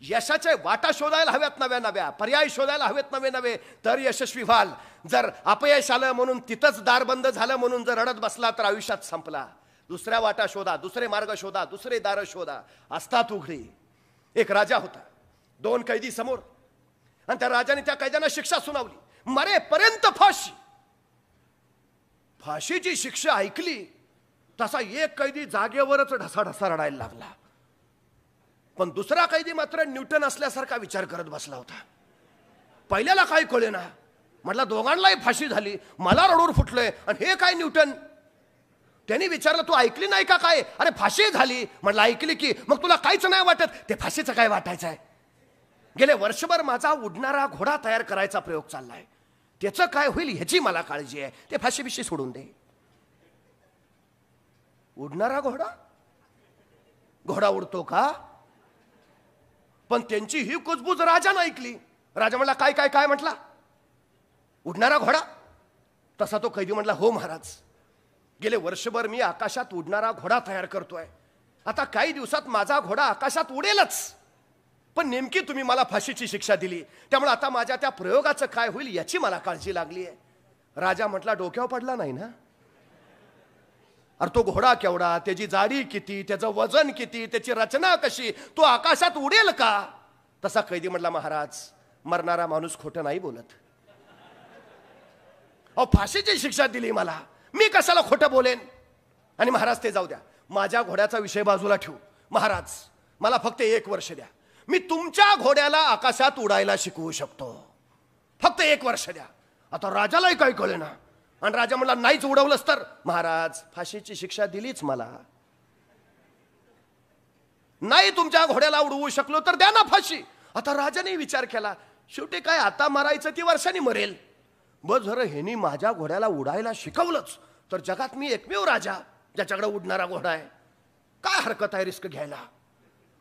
यशाचे वाटा शोधायला हव्यात नव्या नव्या, पर्याय शोधायला हवेत नवे नवे, तर यशस्वी व्हाल. जर अपयश आलं म्हणून तिथंच दार बंद झालं म्हणून जर रडत बसला तर आयुष्यात संपला. दुसऱ्या वाटा शोधा, दुसरे मार्ग शोधा, दुसरे दार शोधा, असतात उघडी. एक राजा होता, 2 कैदी समोर, आणि त्या राजाने त्या कैद्यांना शिक्षा सुनावली, मरेपर्यंत फाशी. फाशीची शिक्षा ऐकली तसा एक कैदी जागेवरच ढसाढसा रडायला लागला. पण दुसरा कैदी मात्र न्यूटन असल्यासारखा विचार करत बसला होता. पहिल्याला काय कळेना, म्हटलं दोघांनाही फाशी झाली, मला रडून फुटलोय, आणि हे काय न्यूटन. त्यांनी विचारलं तू ऐकली नाही का काय. अरे फाशी झाली. म्हटलं ऐकली की, मग तुला काहीच नाही वाटत. ते फाशीचं काय वाटायचं आहे. गेले वर्षभर माझा उडणारा घोडा तयार करायचा प्रयोग चाललाय, त्याचं काय होईल ह्याची मला काळजी आहे. ते फाशीविषयी सोडून दे. उडणारा घोडा, घोडा उडतो का. पण त्यांची ही कुजबूज राजानं ऐकली. राजा म्हणला काय काय काय म्हटला, उडणारा घोडा. तसा तो कैदी म्हटला हो महाराज, गेले वर्षभर मी आकाशात उडणारा घोडा तयार करतोय. आता काही दिवसात माझा घोडा आकाशात उडेलच. पण नेमकी तुम्ही मला फाशीची शिक्षा दिली, त्यामुळे आता माझ्या त्या प्रयोगाचं काय होईल याची मला काळजी लागली आहे. राजा म्हटला डोक्यावर पडला नाही ना. अरे तो घोडा केवढा, त्याची जाडी किती, त्याचं वजन किती, त्याची रचना कशी, तो आकाशात उडेल का. तसा कैदी म्हटला महाराज, मरणारा माणूस खोटं नाही बोलत. अहो फाशीची शिक्षा दिली मला, मी कशाला खोटं बोलेन. आणि महाराज ते जाऊ द्या, माझ्या घोड्याचा विषय बाजूला ठेवू. महाराज मला फक्त 1 वर्ष द्या, मी तुमच्या घोड्याला आकाशात उडायला शिकवू शकतो. फक्त 1 वर्ष द्या. आता राजालाही काही कळेना, आणि राजा म्हणला नाहीच उडवलंस तर. महाराज फाशीची शिक्षा दिलीच मला, नाही तुमच्या घोड्याला उडवू शकलो तर द्या ना फाशी. आता राजाने विचार केला, शेवटी काय आता मरायचं ती वर्षांनी मरेल. बस जर ह्यांनी माझ्या घोड्याला उडायला शिकवलंच तर जगात मी एकमेव राजा ज्याच्याकडे उडणारा घोडा आहे. काय हरकत आहे रिस्क घ्यायला.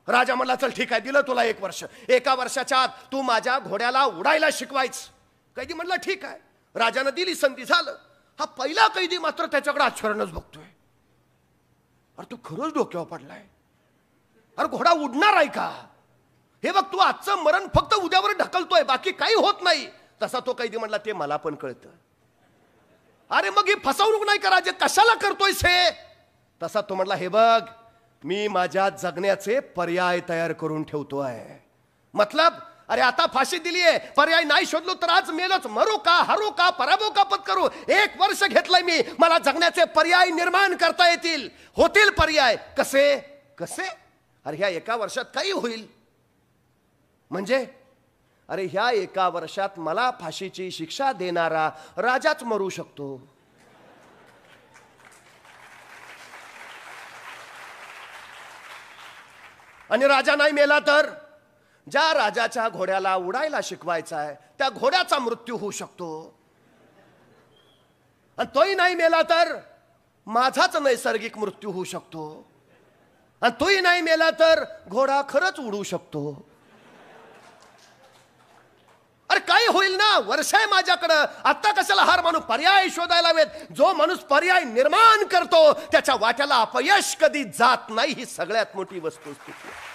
राजा म्हणला चल ठीक आहे, दिलं तुला 1 वर्ष. 1 वर्षाच्या आत तू माझ्या घोड्याला उडायला शिकवायच. कैदी म्हणला ठीक आहे. राजानं दिली संधी, झालं. हा पहिला कैदी मात्र त्याच्याकडे आश्चर्यानंच बघतोय. अरे तू खरंच डोक्यावर पडलाय. अरे घोडा उडणार आहे का. हे बघ तू आजचं मरण फक्त उद्यावर ढकलतोय, बाकी काही होत नाही. तसा तो कैदी म्हणला ते मला पण कळतं. अरे मग ही फसवणूक नाही का राजे, कशाला करतोयस हे. तसा तो म्हणला हे बघ, मी माझ्या जगण्याचे पर्याय तयार करून ठेवतोय. मतलब अरे आता फाशी दिली आहे, पर्याय नाही शोधलो तर आज मेलोच. मरू का, हरू का, पराभव का पत्करू. 1 वर्ष घेतलंय मी, मला जगण्याचे पर्याय निर्माण करता येतील. होतील पर्याय. कसे कसे. अरे ह्या 1 वर्षात काही होईल म्हणजे. अरे ह्या 1 वर्षात मला फाशीची शिक्षा देणारा राजाच मरू शकतो. आणि राजा नाही मेला तर ज्या राजाच्या घोड्याला उडायला शिकवायचा आहे त्या घोड्याचा मृत्यू होऊ शकतो. आणि तोही नाही मेला तर माझाच नैसर्गिक मृत्यू होऊ शकतो. आणि तोही नाही मेला तर घोडा खरंच उडू शकतो. अरे काय होईल ना, वर्ष आहे माझ्याकडं. आता कशाला हार मानू, पर्याय शोधायला हवेत. जो माणूस पर्याय निर्माण करतो त्याच्या वाट्याला अपयश कधी जात नाही. ही सगळ्यात मोठी वस्तुस्थिती आहे.